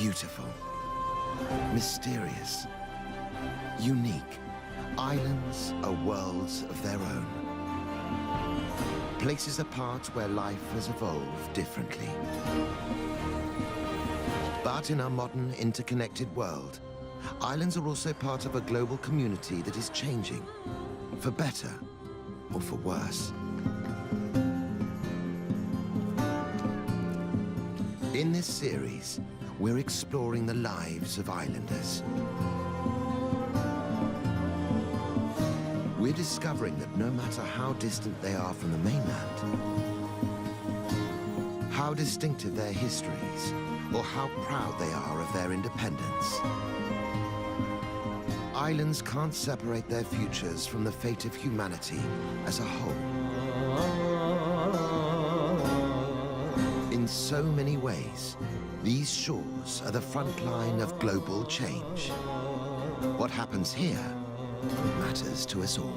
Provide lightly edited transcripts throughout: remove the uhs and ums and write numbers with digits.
Beautiful, mysterious, unique. Islands are worlds of their own. Places apart where life has evolved differently. But in our modern, interconnected world, islands are also part of a global community that is changing, for better or for worse. In this series, we're exploring the lives of islanders. We're discovering that no matter how distant they are from the mainland, how distinctive their histories, or how proud they are of their independence, islands can't separate their futures from the fate of humanity as a whole. In so many ways, these shores are the front line of global change. What happens here matters to us all.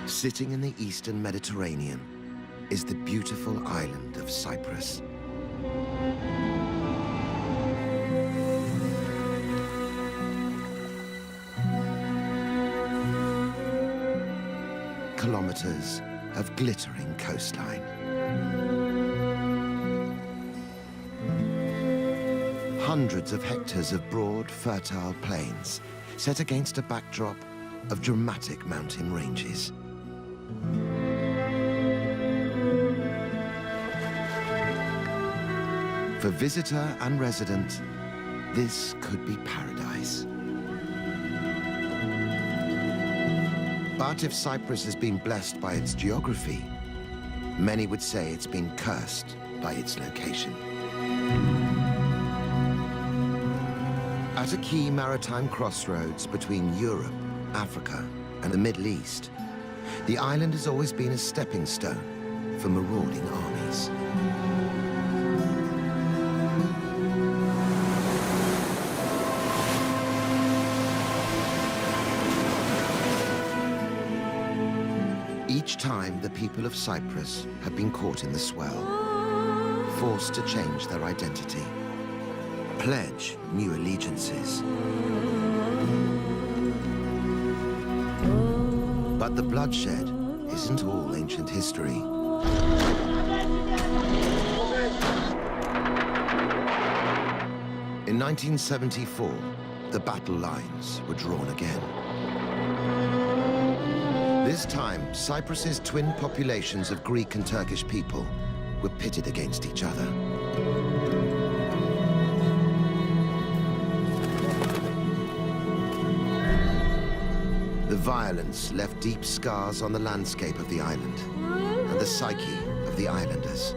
Sitting in the eastern Mediterranean is the beautiful island of Cyprus. Kilometers of glittering coastline. Hundreds of hectares of broad, fertile plains set against a backdrop of dramatic mountain ranges. For visitor and resident, this could be paradise. But if Cyprus has been blessed by its geography, many would say it's been cursed by its location. At a key maritime crossroads between Europe, Africa, and the Middle East, the island has always been a stepping stone for marauding armies. Each time, the people of Cyprus have been caught in the swell, forced to change their identity, pledge new allegiances. But the bloodshed isn't all ancient history. In 1974, the battle lines were drawn again. This time, Cyprus's twin populations of Greek and Turkish people were pitted against each other. The violence left deep scars on the landscape of the island and the psyche of the islanders.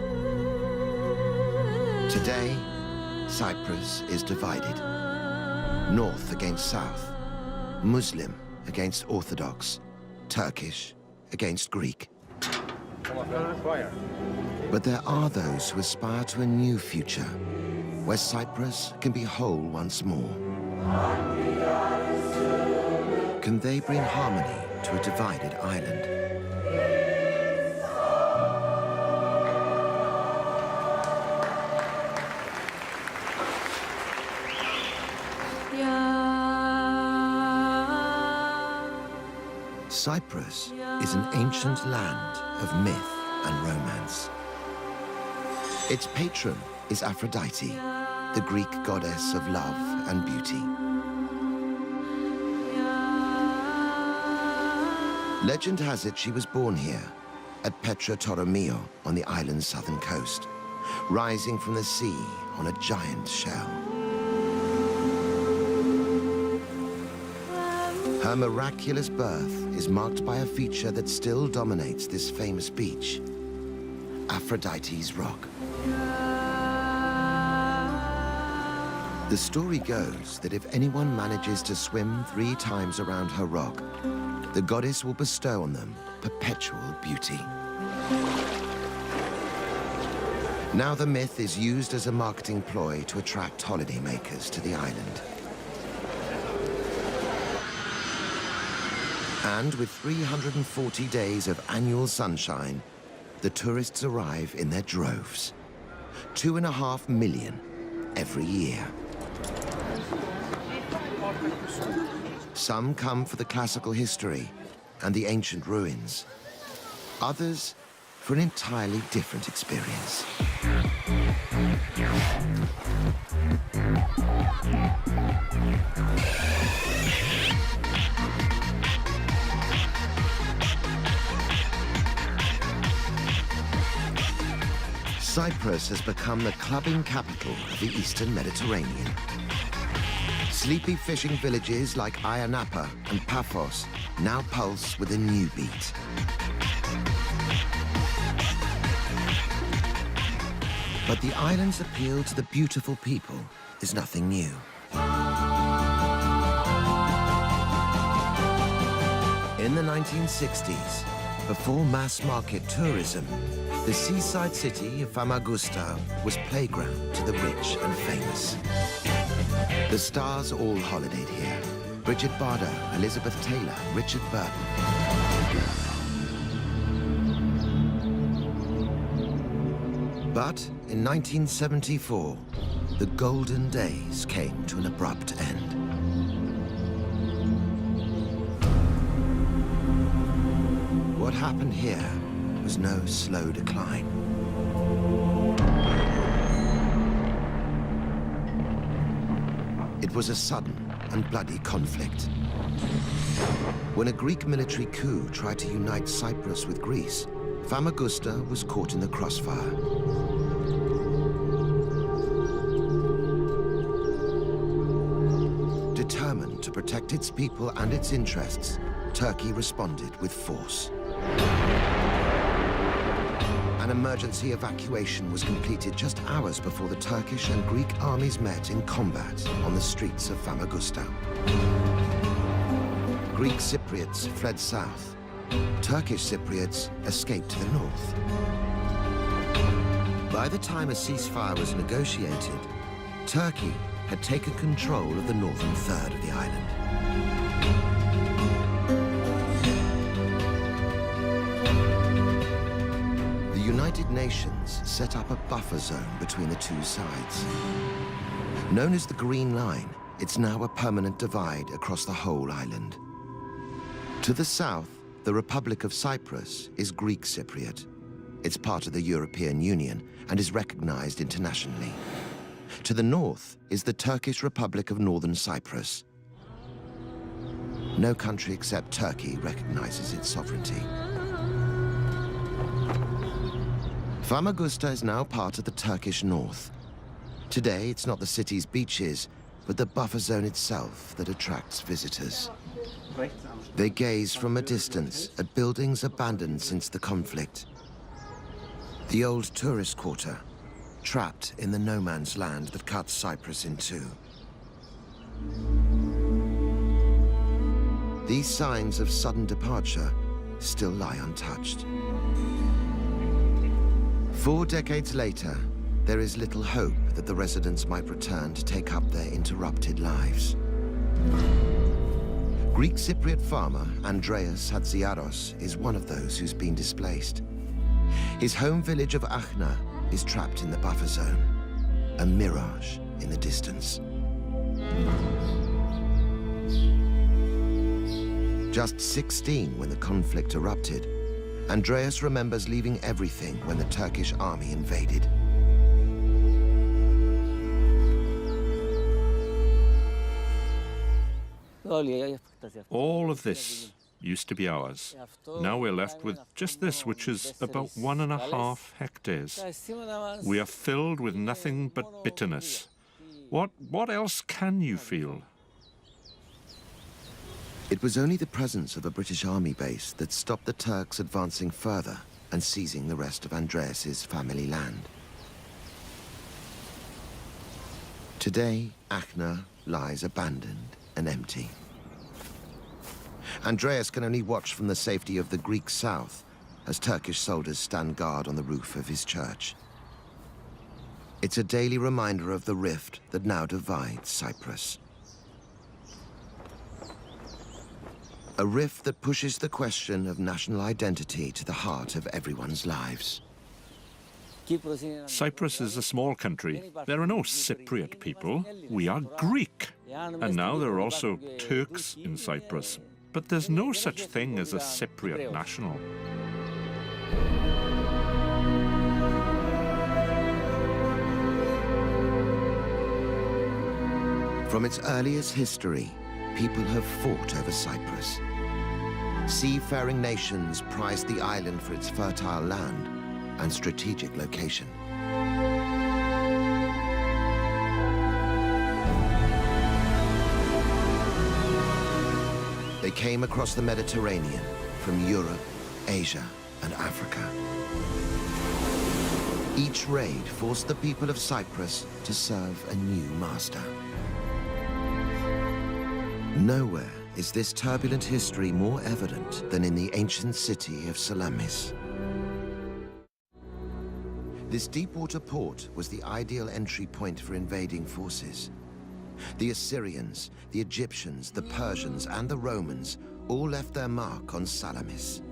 Today, Cyprus is divided. North against South, Muslim against Orthodox, Turkish against Greek. But there are those who aspire to a new future, where Cyprus can be whole once more. Can they bring harmony to a divided island? Cyprus is an ancient land of myth and romance. Its patron is Aphrodite, the Greek goddess of love and beauty. Legend has it she was born here, at Petra Toromio on the island's southern coast, rising from the sea on a giant shell. Her miraculous birth is marked by a feature that still dominates this famous beach, Aphrodite's Rock. The story goes that if anyone manages to swim 3 times around her rock, the goddess will bestow on them perpetual beauty. Now the myth is used as a marketing ploy to attract holidaymakers to the island. And with 340 days of annual sunshine, the tourists arrive in their droves. 2.5 million every year. Some come for the classical history and the ancient ruins. Others for an entirely different experience. Cyprus has become the clubbing capital of the Eastern Mediterranean. Sleepy fishing villages like Ayanapa and Paphos now pulse with a new beat. But the island's appeal to the beautiful people is nothing new. In the 1960s, before mass market tourism, the seaside city of Famagusta was playground to the rich and famous. The stars all holidayed here. Bridget Bardot, Elizabeth Taylor, Richard Burton. But in 1974, the golden days came to an abrupt end. What happened here was no slow decline. It was a sudden and bloody conflict. When a Greek military coup tried to unite Cyprus with Greece, Famagusta was caught in the crossfire. Determined to protect its people and its interests, Turkey responded with force. An emergency evacuation was completed just hours before the Turkish and Greek armies met in combat on the streets of Famagusta. Greek Cypriots fled south. Turkish Cypriots escaped to the north. By the time a ceasefire was negotiated, Turkey had taken control of the northern third of the island. The United Nations set up a buffer zone between the two sides. Known as the Green Line, it's now a permanent divide across the whole island. To the south, the Republic of Cyprus is Greek Cypriot. It's part of the European Union and is recognized internationally. To the north is the Turkish Republic of Northern Cyprus. No country except Turkey recognizes its sovereignty. Famagusta is now part of the Turkish north. Today, it's not the city's beaches, but the buffer zone itself that attracts visitors. They gaze from a distance at buildings abandoned since the conflict. The old tourist quarter, trapped in the no man's land that cuts Cyprus in two. These signs of sudden departure still lie untouched. 4 decades later, there is little hope that the residents might return to take up their interrupted lives. Greek Cypriot farmer Andreas Hadziaros is one of those who's been displaced. His home village of Achna is trapped in the buffer zone, a mirage in the distance. Just 16 when the conflict erupted, Andreas remembers leaving everything when the Turkish army invaded. All of this used to be ours. Now we're left with just this, which is about 1.5 hectares. We are filled with nothing but bitterness. What else can you feel? It was only the presence of a British army base that stopped the Turks advancing further and seizing the rest of Andreas's family land. Today, Achna lies abandoned and empty. Andreas can only watch from the safety of the Greek south as Turkish soldiers stand guard on the roof of his church. It's a daily reminder of the rift that now divides Cyprus. A rift that pushes the question of national identity to the heart of everyone's lives. Cyprus is a small country. There are no Cypriot people. We are Greek. And now there are also Turks in Cyprus. But there's no such thing as a Cypriot national. From its earliest history, people have fought over Cyprus. Seafaring nations prized the island for its fertile land and strategic location. They came across the Mediterranean from Europe, Asia, and Africa. Each raid forced the people of Cyprus to serve a new master. Nowhere is this turbulent history more evident than in the ancient city of Salamis. This deep-water port was the ideal entry point for invading forces. The Assyrians, the Egyptians, the Persians, and the Romans all left their mark on Salamis.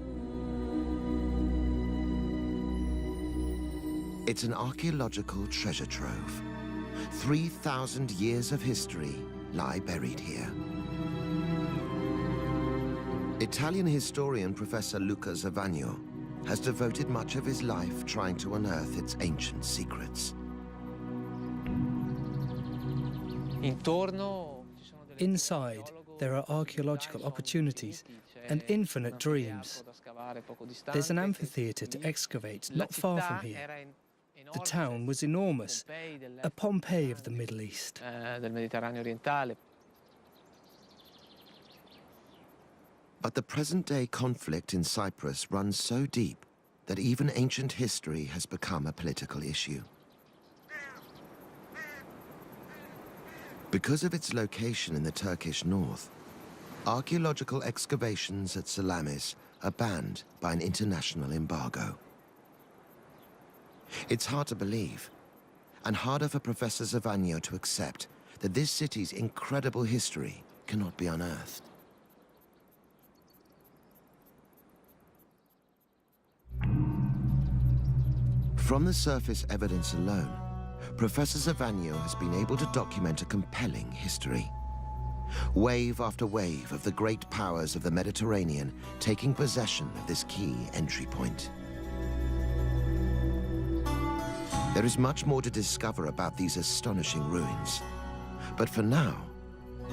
It's an archaeological treasure trove. 3,000 years of history lie buried here. Italian historian Professor Luca Zavagno has devoted much of his life trying to unearth its ancient secrets. Inside, there are archaeological opportunities and infinite dreams. There's an amphitheatre to excavate not far from here. The town was enormous, a Pompeii of the Middle East. But the present-day conflict in Cyprus runs so deep that even ancient history has become a political issue. Because of its location in the Turkish north, archaeological excavations at Salamis are banned by an international embargo. It's hard to believe, and harder for Professor Zavagno to accept, that this city's incredible history cannot be unearthed. From the surface evidence alone, Professor Zavagno has been able to document a compelling history. Wave after wave of the great powers of the Mediterranean taking possession of this key entry point. There is much more to discover about these astonishing ruins, but for now,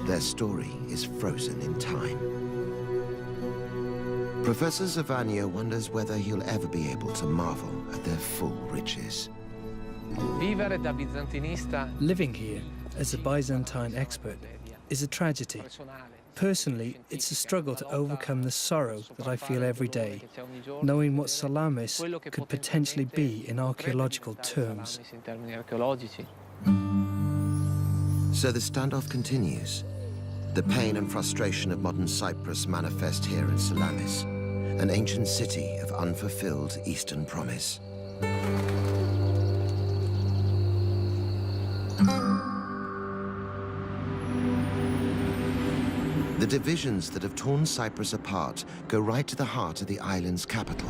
their story is frozen in time. Professor Zavagno wonders whether he'll ever be able to marvel at their full riches. Living here as a Byzantine expert is a tragedy. Personally, it's a struggle to overcome the sorrow that I feel every day, knowing what Salamis could potentially be in archaeological terms. So the standoff continues. The pain and frustration of modern Cyprus manifest here in Salamis, an ancient city of unfulfilled Eastern promise. The divisions that have torn Cyprus apart go right to the heart of the island's capital.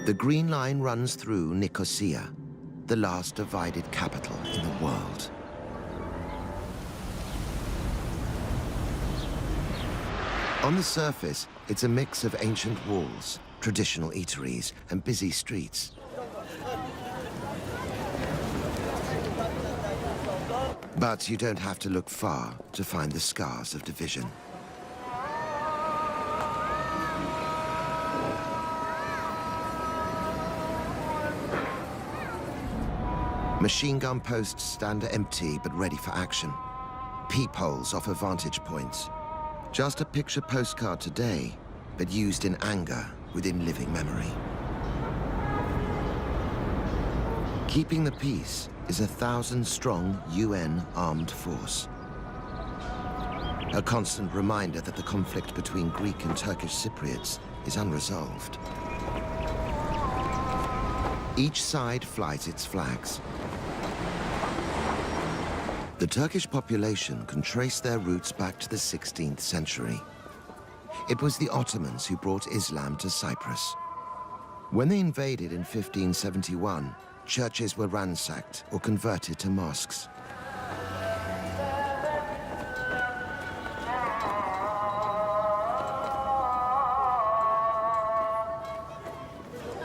The Green Line runs through Nicosia, the last divided capital in the world. On the surface, it's a mix of ancient walls, traditional eateries, and busy streets. But you don't have to look far to find the scars of division. Machine gun posts stand empty but ready for action. Peepholes offer vantage points. Just a picture postcard today, but used in anger within living memory. Keeping the peace is a 1,000-strong UN armed force. A constant reminder that the conflict between Greek and Turkish Cypriots is unresolved. Each side flies its flags. The Turkish population can trace their roots back to the 16th century. It was the Ottomans who brought Islam to Cyprus. When they invaded in 1571, churches were ransacked or converted to mosques.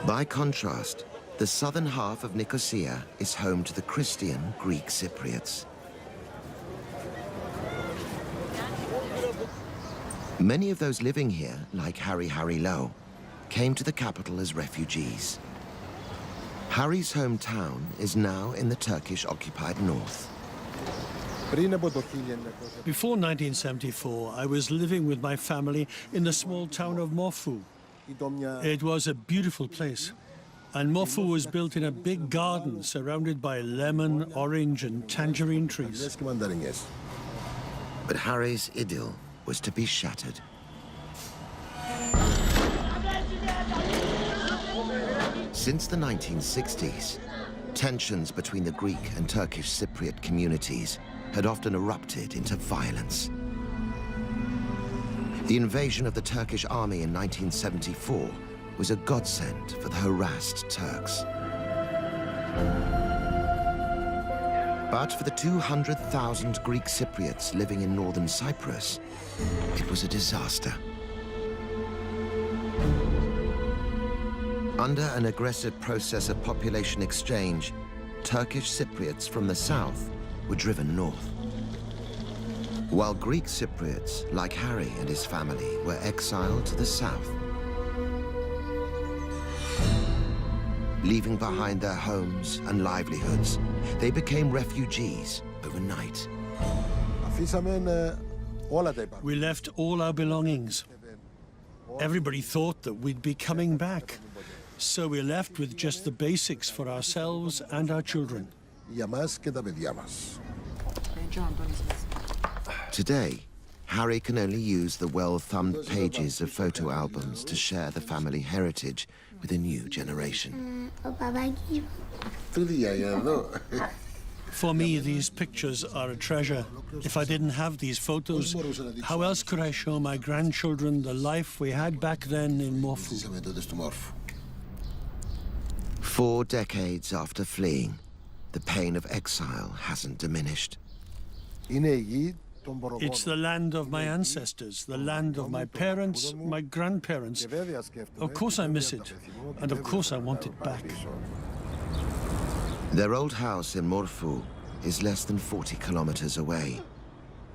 By contrast, the southern half of Nicosia is home to the Christian Greek Cypriots. Many of those living here, like Harry Lowe, came to the capital as refugees. Harry's hometown is now in the Turkish-occupied north. Before 1974, I was living with my family in the small town of Morfu. It was a beautiful place, and Morfu was built in a big garden surrounded by lemon, orange, and tangerine trees. But Harry's idyll was to be shattered. Since the 1960s, tensions between the Greek and Turkish Cypriot communities had often erupted into violence. The invasion of the Turkish army in 1974 was a godsend for the harassed Turks. But for the 200,000 Greek Cypriots living in northern Cyprus, it was a disaster. Under an aggressive process of population exchange, Turkish Cypriots from the south were driven north, while Greek Cypriots, like Harry and his family, were exiled to the south, leaving behind their homes and livelihoods. They became refugees overnight. We left all our belongings. Everybody thought that we'd be coming back. So we left with just the basics for ourselves and our children. Today, Harry can only use the well-thumbed pages of photo albums to share the family heritage with a new generation. For me, these pictures are a treasure. If I didn't have these photos, how else could I show my grandchildren the life we had back then in Morfu? 4 decades after fleeing, the pain of exile hasn't diminished. It's the land of my ancestors, the land of my parents, my grandparents. Of course I miss it, and of course I want it back. Their old house in Morfu is less than 40 kilometers away.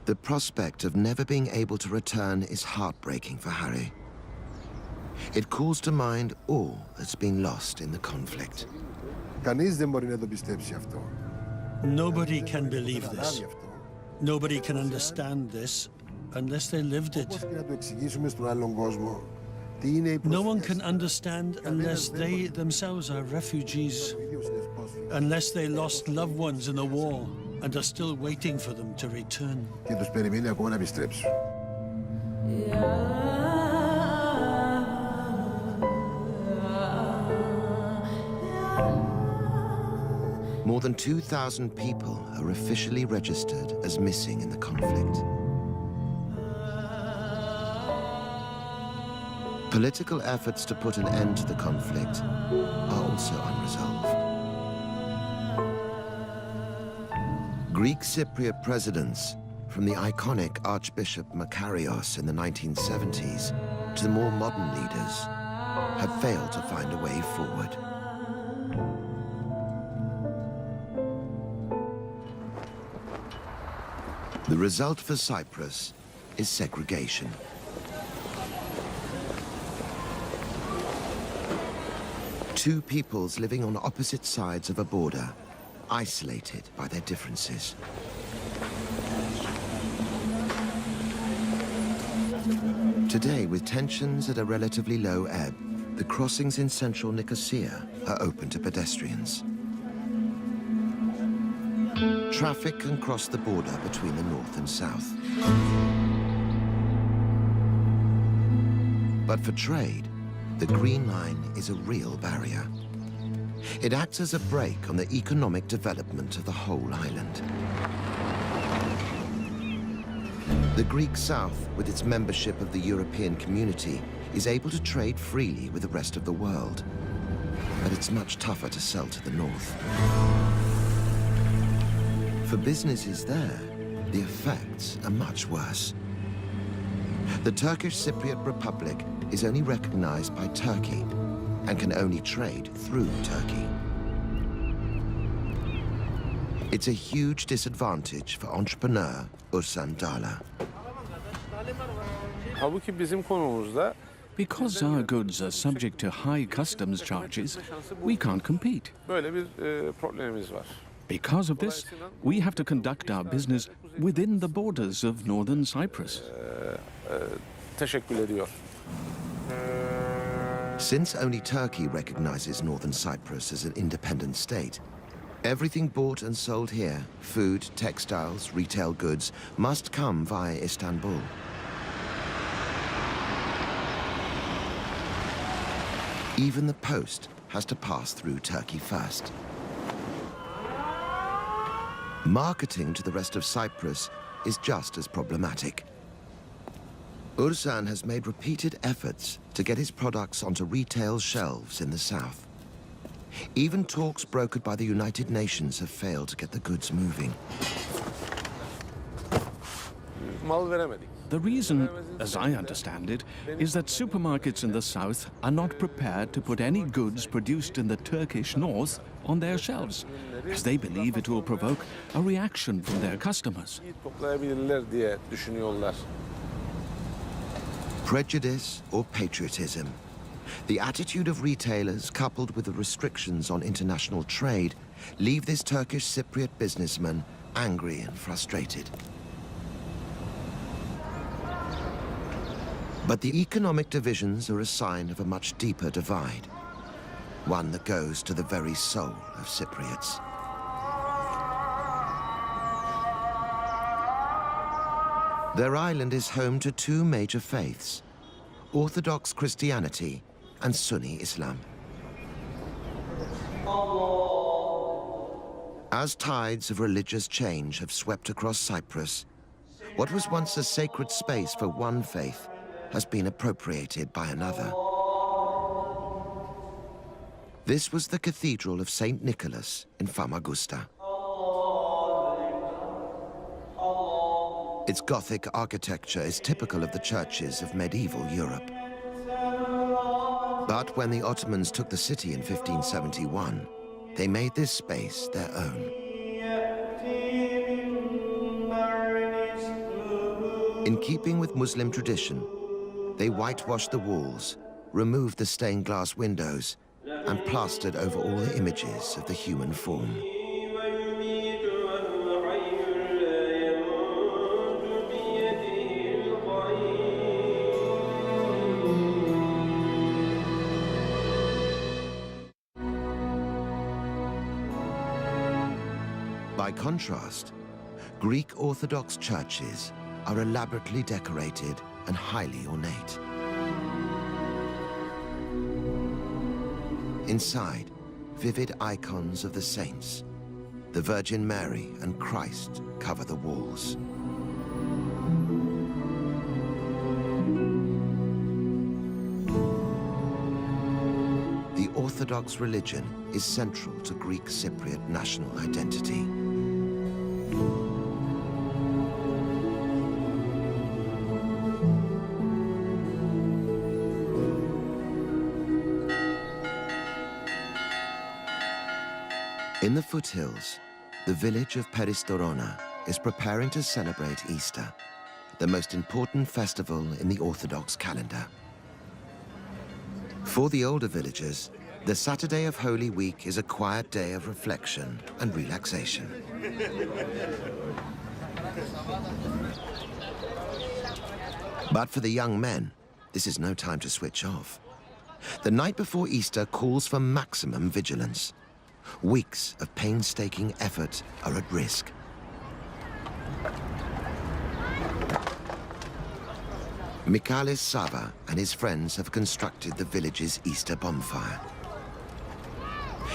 The prospect of never being able to return is heartbreaking for Harry. It calls to mind all that's been lost in the conflict. Nobody can believe this. Nobody can understand this unless they lived it. No one can understand unless they themselves are refugees, unless they lost loved ones in the war and are still waiting for them to return. More than 2,000 people are officially registered as missing in the conflict. Political efforts to put an end to the conflict are also unresolved. Greek Cypriot presidents, from the iconic Archbishop Makarios in the 1970s to the more modern leaders, have failed to find a way forward. The result for Cyprus is segregation. Two peoples living on opposite sides of a border, isolated by their differences. Today, with tensions at a relatively low ebb, the crossings in central Nicosia are open to pedestrians. Traffic can cross the border between the north and south. But for trade, the Green Line is a real barrier. It acts as a brake on the economic development of the whole island. The Greek South, with its membership of the European community, is able to trade freely with the rest of the world. But it's much tougher to sell to the north. For businesses there, the effects are much worse. The Turkish Cypriot Republic is only recognized by Turkey and can only trade through Turkey. It's a huge disadvantage for entrepreneur Ursan Dala. Halbuki bizim konumuzda Because our goods are subject to high customs charges, we can't compete. böyle bir problemimiz var. Because of this, we have to conduct our business within the borders of northern Cyprus. Teşekkür ediyor. Since only Turkey recognizes northern Cyprus as an independent state, everything bought and sold here, food, textiles, retail goods, must come via Istanbul. Even the post has to pass through Turkey first. Marketing to the rest of Cyprus is just as problematic. Ursan has made repeated efforts to get his products onto retail shelves in the south. Even talks brokered by the United Nations have failed to get the goods moving. Mal veremedik. The reason, as I understand it, is that supermarkets in the south are not prepared to put any goods produced in the Turkish north on their shelves, as they believe it will provoke a reaction from their customers. Toplayabilirler diye düşünüyorlar. Prejudice or patriotism. The attitude of retailers, coupled with the restrictions on international trade, leave this Turkish Cypriot businessman angry and frustrated. But the economic divisions are a sign of a much deeper divide, one that goes to the very soul of Cypriots. Their island is home to two major faiths, Orthodox Christianity and Sunni Islam. As tides of religious change have swept across Cyprus, what was once a sacred space for one faith has been appropriated by another. This was the Cathedral of St. Nicholas in Famagusta. Its Gothic architecture is typical of the churches of medieval Europe. But when the Ottomans took the city in 1571, they made this space their own. In keeping with Muslim tradition, they whitewashed the walls, removed the stained glass windows, and plastered over all the images of the human form. By contrast, Greek Orthodox churches are elaborately decorated and highly ornate. Inside, vivid icons of the saints, the Virgin Mary and Christ cover the walls. The Orthodox religion is central to Greek Cypriot national identity. In the foothills, the village of Peristorona is preparing to celebrate Easter, the most important festival in the Orthodox calendar. For the older villagers, the Saturday of Holy Week is a quiet day of reflection and relaxation. But for the young men, this is no time to switch off. The night before Easter calls for maximum vigilance. Weeks of painstaking effort are at risk. Michalis Sava and his friends have constructed the village's Easter bonfire.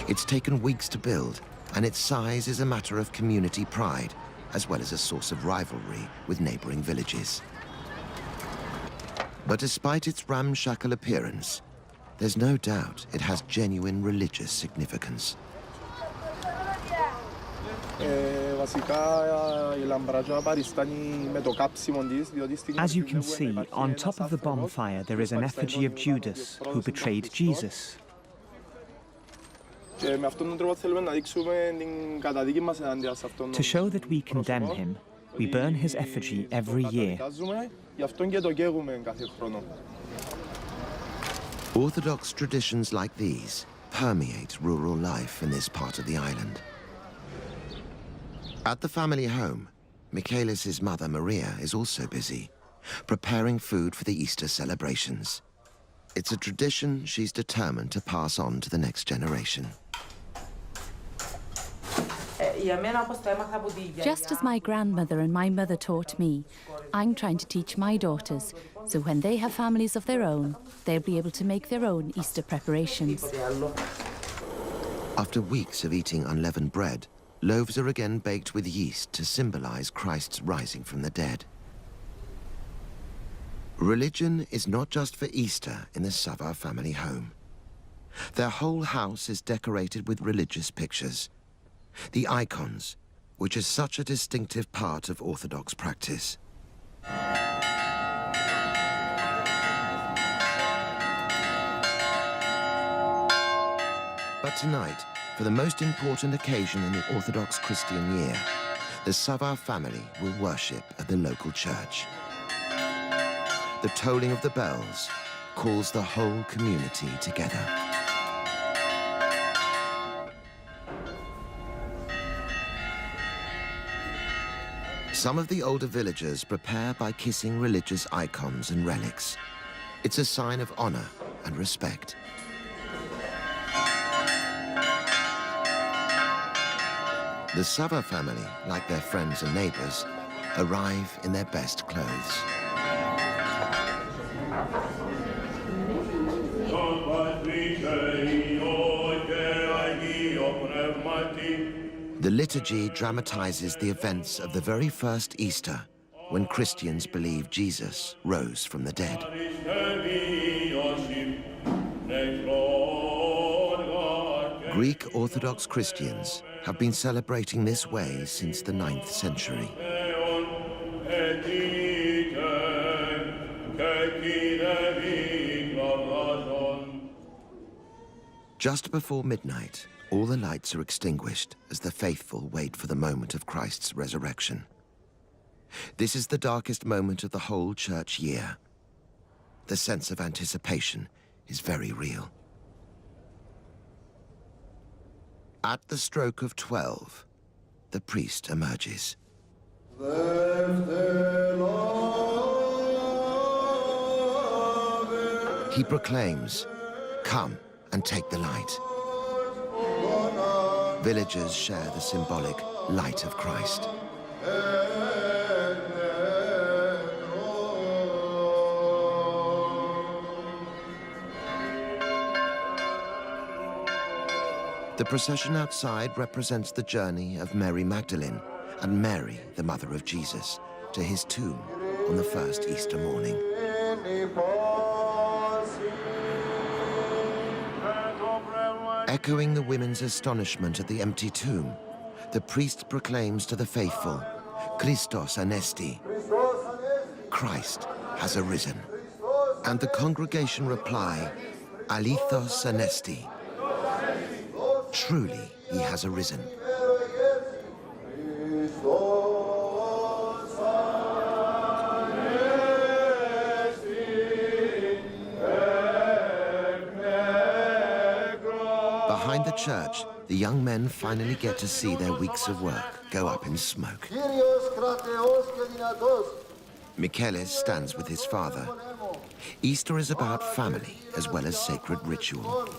It's taken weeks to build, and its size is a matter of community pride, as well as a source of rivalry with neighboring villages. But despite its ramshackle appearance, there's no doubt it has genuine religious significance. As you can see, on top of the bonfire there is an effigy of Judas, who betrayed Jesus. To show that we condemn him, we burn his effigy every year. Orthodox traditions like these permeate rural life in this part of the island. At the family home, Michaelis' mother, Maria, is also busy, preparing food for the Easter celebrations. It's a tradition she's determined to pass on to the next generation. Just as my grandmother and my mother taught me, I'm trying to teach my daughters, so when they have families of their own, they'll be able to make their own Easter preparations. After weeks of eating unleavened bread, loaves are again baked with yeast to symbolize Christ's rising from the dead. Religion is not just for Easter in the Sava family home. Their whole house is decorated with religious pictures. The icons, which is such a distinctive part of Orthodox practice. But tonight, for the most important occasion in the Orthodox Christian year, the Sava family will worship at the local church. The tolling of the bells calls the whole community together. Some of the older villagers prepare by kissing religious icons and relics. It's a sign of honor and respect. The Sava family, like their friends and neighbors, arrive in their best clothes. The liturgy dramatizes the events of the very first Easter, when Christians believe Jesus rose from the dead. Greek Orthodox Christians have been celebrating this way since the 9th century. Just before midnight, all the lights are extinguished as the faithful wait for the moment of Christ's resurrection. This is the darkest moment of the whole church year. The sense of anticipation is very real. At the stroke of 12, the priest emerges. He proclaims, "Come and take the light." Villagers share the symbolic light of Christ. The procession outside represents the journey of Mary Magdalene and Mary, the mother of Jesus, to his tomb on the first Easter morning. Echoing the women's astonishment at the empty tomb, the priest proclaims to the faithful, "Christos anesti," Christ has arisen. And the congregation reply, "Alithos anesti," truly he has arisen. Behind the church, the young men finally get to see their weeks of work go up in smoke. Michaelis stands with his father. Easter is about family as well as sacred ritual.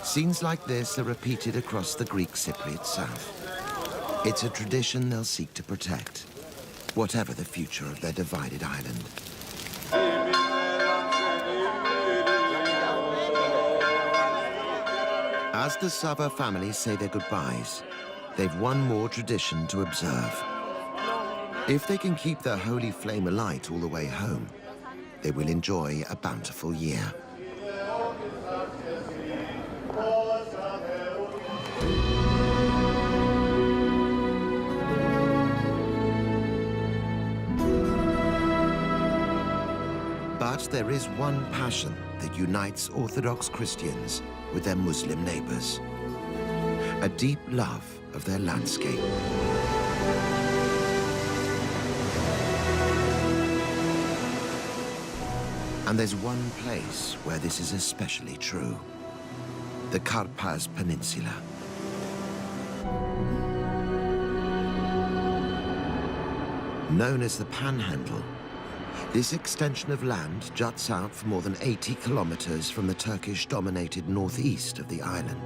Scenes like this are repeated across the Greek Cypriot south. It's a tradition they'll seek to protect, whatever the future of their divided island. As the Sava families say their goodbyes, they've one more tradition to observe. If they can keep their holy flame alight all the way home, they will enjoy a bountiful year. But there is one passion that unites Orthodox Christians with their Muslim neighbors: a deep love of their landscape. And there's one place where this is especially true: the Karpaz Peninsula. Known as the Panhandle, this extension of land juts out for more than 80 kilometers from the Turkish-dominated northeast of the island.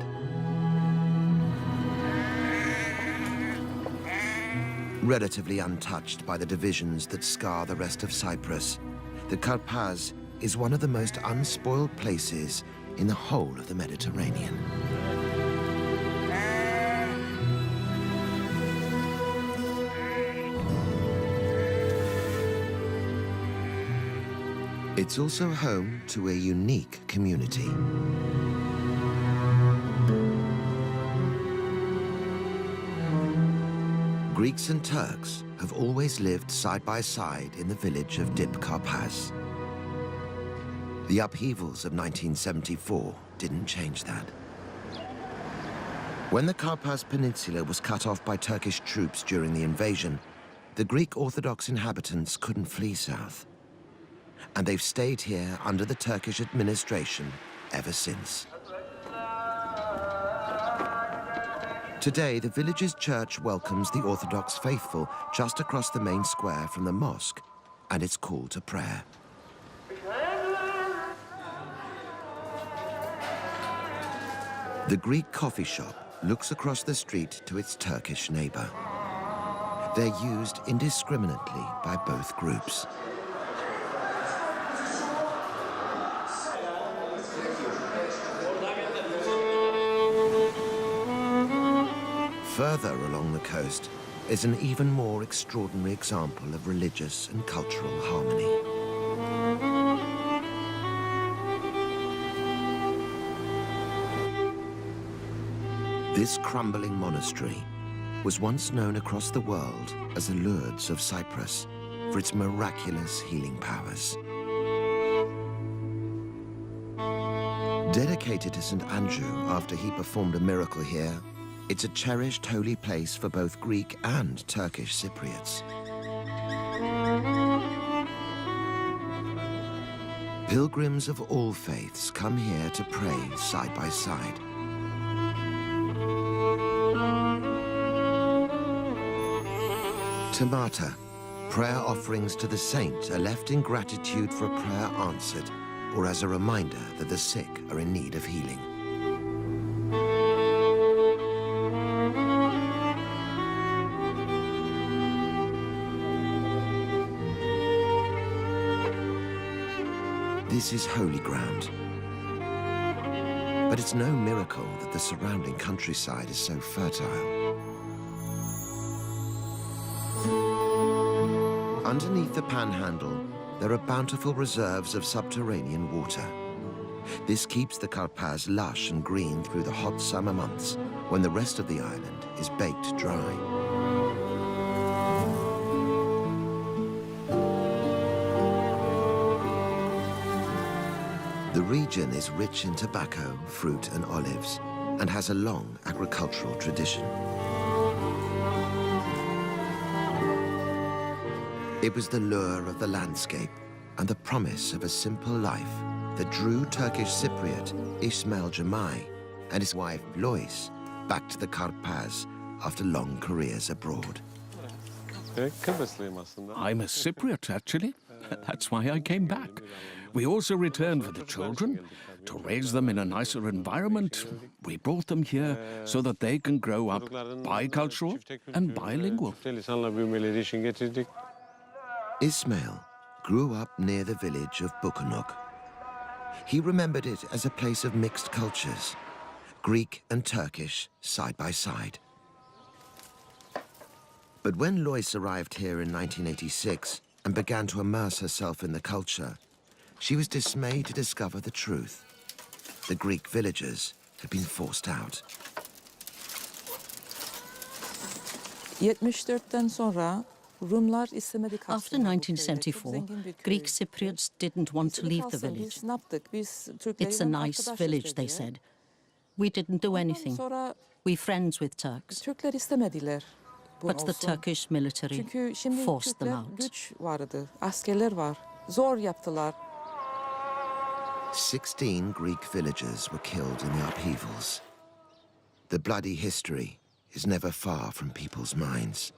Relatively untouched by the divisions that scar the rest of Cyprus, the Karpaz is one of the most unspoiled places in the whole of the Mediterranean. It's also home to a unique community. Greeks and Turks have always lived side by side in the village of Dip Karpaz. The upheavals of 1974 didn't change that. When the Karpaz Peninsula was cut off by Turkish troops during the invasion, the Greek Orthodox inhabitants couldn't flee south. And they've stayed here under the Turkish administration ever since. Today, the village's church welcomes the Orthodox faithful just across the main square from the mosque, and it's called to prayer. The Greek coffee shop looks across the street to its Turkish neighbor. They're used indiscriminately by both groups. Further along the coast is an even more extraordinary example of religious and cultural harmony. This crumbling monastery was once known across the world as the Lourdes of Cyprus for its miraculous healing powers. Dedicated to St. Andrew after he performed a miracle here, it's a cherished holy place for both Greek and Turkish Cypriots. Pilgrims of all faiths come here to pray side by side. Tomata, prayer offerings to the saint, are left in gratitude for a prayer answered or as a reminder that the sick are in need of healing. This is holy ground. But it's no miracle that the surrounding countryside is so fertile. Underneath the Panhandle, there are bountiful reserves of subterranean water. This keeps the Karpaz lush and green through the hot summer months, when the rest of the island is baked dry. The region is rich in tobacco, fruit and olives, and has a long agricultural tradition. It was the lure of the landscape and the promise of a simple life that drew Turkish Cypriot Ismail Jamai and his wife Lois back to the Karpaz after long careers abroad. I'm a Cypriot, actually. That's why I came back. We also returned for the children. To raise them in a nicer environment, we brought them here so that they can grow up bicultural and bilingual. Ismail grew up near the village of Bukanok. He remembered it as a place of mixed cultures. Greek and Turkish side by side. But when Lois arrived here in 1986 and began to immerse herself in the culture, she was dismayed to discover the truth. The Greek villagers had been forced out. 74'ten sonra Rumlar istemedi kaçsınlar After bu köyde. 1974, Çok zengin bir köy. Greek Cypriots didn't want to leave the Kalsın, village. biz ne yaptık? Biz It's Türklerle a nice arkadaşız village, they dediler. said. We didn't do Ondan anything. sonra We're friends with Turks. Türkler istemediler. Bu But the olsun. Turkish military Çünkü şimdi forced them Türkler out. güç vardı. Askerler var. Zor yaptılar. 16 Greek villagers were killed in the upheavals. The bloody history is never far from people's minds.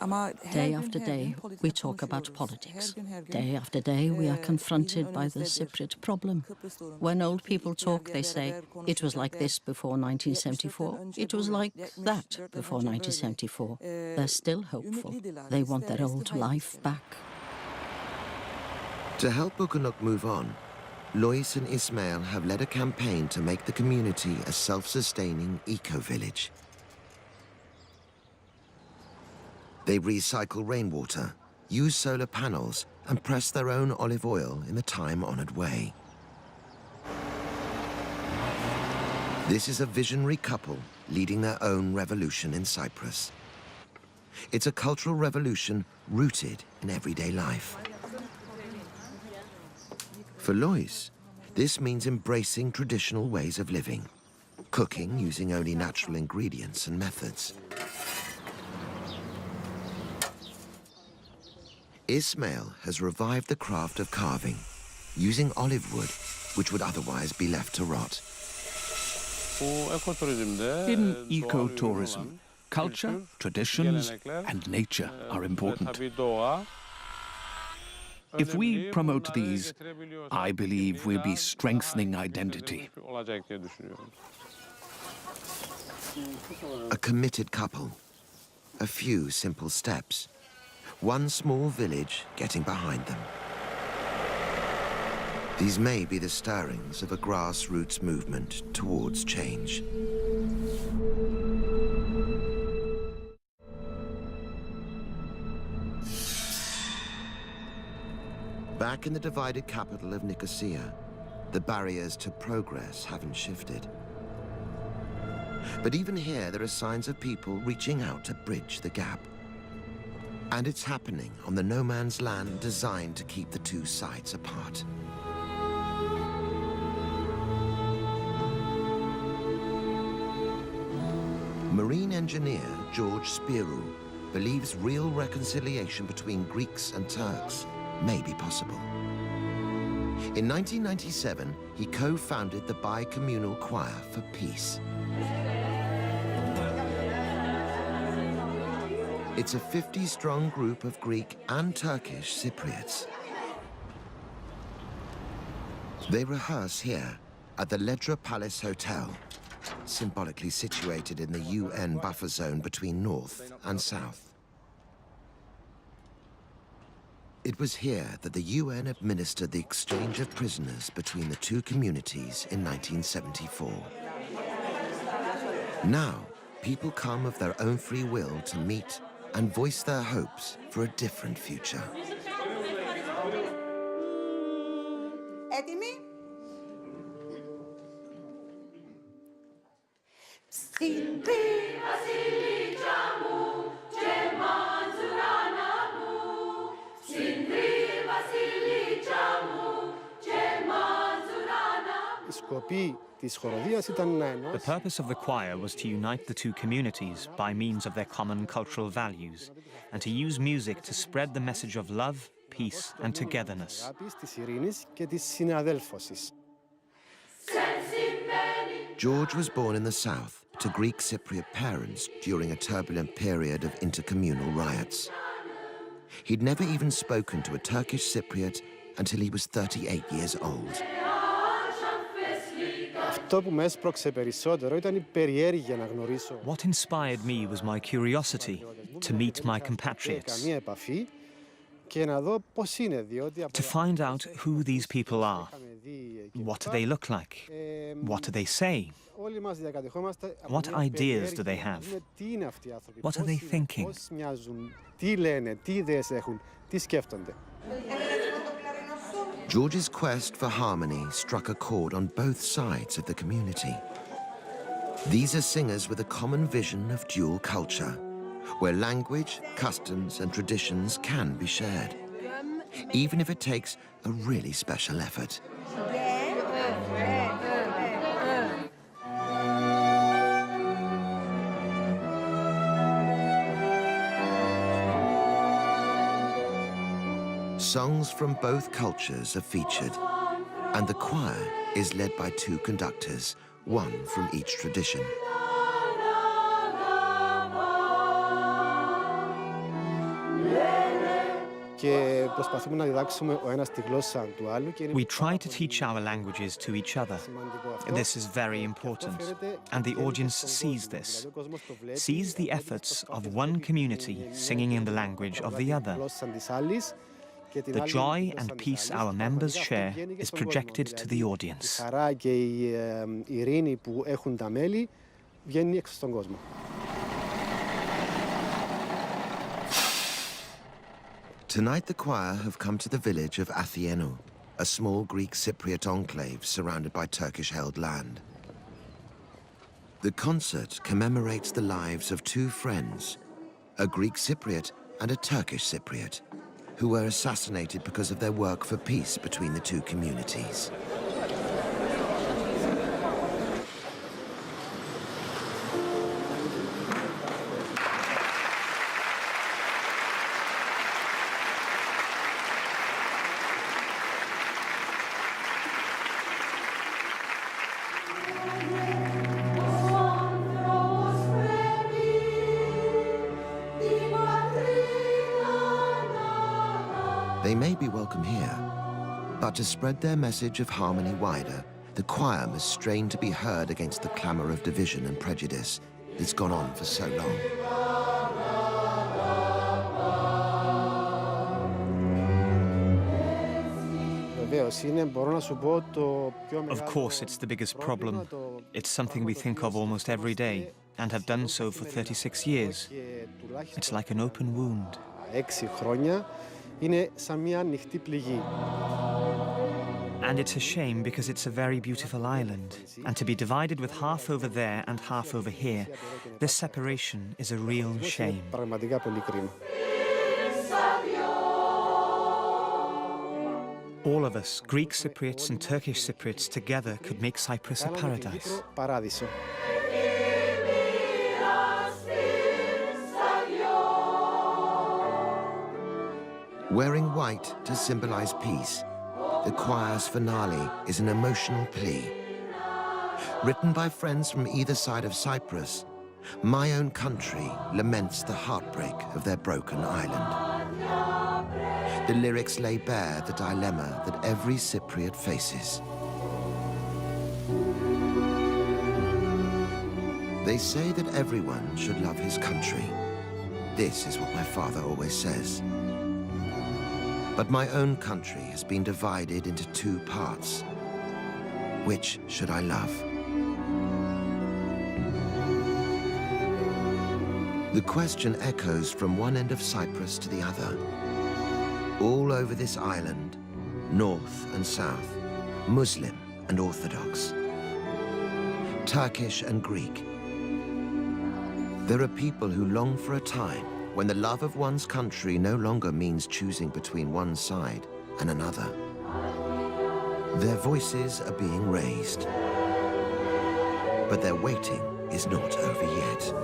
Ama her Day gün, after her day, gün politika we talk about konuşuyoruz. politics. Her gün. Day after day, we are confronted by the önümüzdedir. Cypriot problem. Kıbrıs sorunu. When old people İki talk, bölge they say, beraber it was like konuşacaklar. this before 1974. It was like that before 1974. They're still hopeful. They want their old life back. To help Bukunuk move on, Lois and Ismail have led a campaign to make the community a self-sustaining eco-village. They recycle rainwater, use solar panels, and press their own olive oil in the time-honored way. This is a visionary couple leading their own revolution in Cyprus. It's a cultural revolution rooted in everyday life. For Lois, this means embracing traditional ways of living, cooking using only natural ingredients and methods. Ismail has revived the craft of carving, using olive wood, which would otherwise be left to rot. In ecotourism, culture, traditions, and nature are important. If we promote these, I believe we'll be strengthening identity. A committed couple, a few simple steps, one small village getting behind them. These may be the stirrings of a grassroots movement towards change. Back in the divided capital of Nicosia, the barriers to progress haven't shifted. But even here, there are signs of people reaching out to bridge the gap. And it's happening on the no man's land designed to keep the two sides apart. Marine engineer George Spirou believes real reconciliation between Greeks and Turks may be possible. In 1997, he co-founded the Bi-Communal Choir for Peace. It's a 50-strong group of Greek and Turkish Cypriots. They rehearse here at the Ledra Palace Hotel, symbolically situated in the UN buffer zone between North and South. It was here that the UN administered the exchange of prisoners between the two communities in 1974. Now, people come of their own free will to meet and voice their hopes for a different future. Έτοιμοι? The purpose of the choir was to unite the two communities by means of their common cultural values and to use music to spread the message of love, peace and togetherness. George was born in the south to Greek Cypriot parents during a turbulent period of intercommunal riots. He'd never even spoken to a Turkish Cypriot until he was 38 years old. What inspired me was my curiosity to meet my compatriots. to find out who these people are. What do they look like? What do they say? What ideas do they have? What are they thinking? George's quest for harmony struck a chord on both sides of the community. These are singers with a common vision of dual culture, where language, customs, and traditions can be shared, even if it takes a really special effort. Songs from both cultures are featured, and the choir is led by two conductors, one from each tradition. We try to teach our languages to each other. This is very important, and the audience sees this, sees the efforts of one community singing in the language of the other. The joy and peace our members share is projected to the audience. Tonight the choir have come to the village of Athienu, a small Greek Cypriot enclave surrounded by Turkish-held land. The concert commemorates the lives of two friends, a Greek Cypriot and a Turkish Cypriot, who were assassinated because of their work for peace between the two communities. They may be welcome here, but to spread their message of harmony wider, the choir must strain to be heard against the clamour of division and prejudice that's gone on for so long. Of course, it's the biggest problem. It's something we think of almost every day, and have done so for 36 years. It's like an open wound. And it's a shame because it's a very beautiful island, and to be divided with half over there and half over here, this separation is a real shame. All of us, Greek Cypriots and Turkish Cypriots together, could make Cyprus a paradise. Wearing white to symbolize peace, the choir's finale is an emotional plea. Written by friends from either side of Cyprus, My Own Country laments the heartbreak of their broken island. The lyrics lay bare the dilemma that every Cypriot faces. They say that everyone should love his country. This is what my father always says. But my own country has been divided into two parts. Which should I love? The question echoes from one end of Cyprus to the other. All over this island, north and south, Muslim and Orthodox, Turkish and Greek. There are people who long for a time when the love of one's country no longer means choosing between one side and another. Their voices are being raised, but their waiting is not over yet.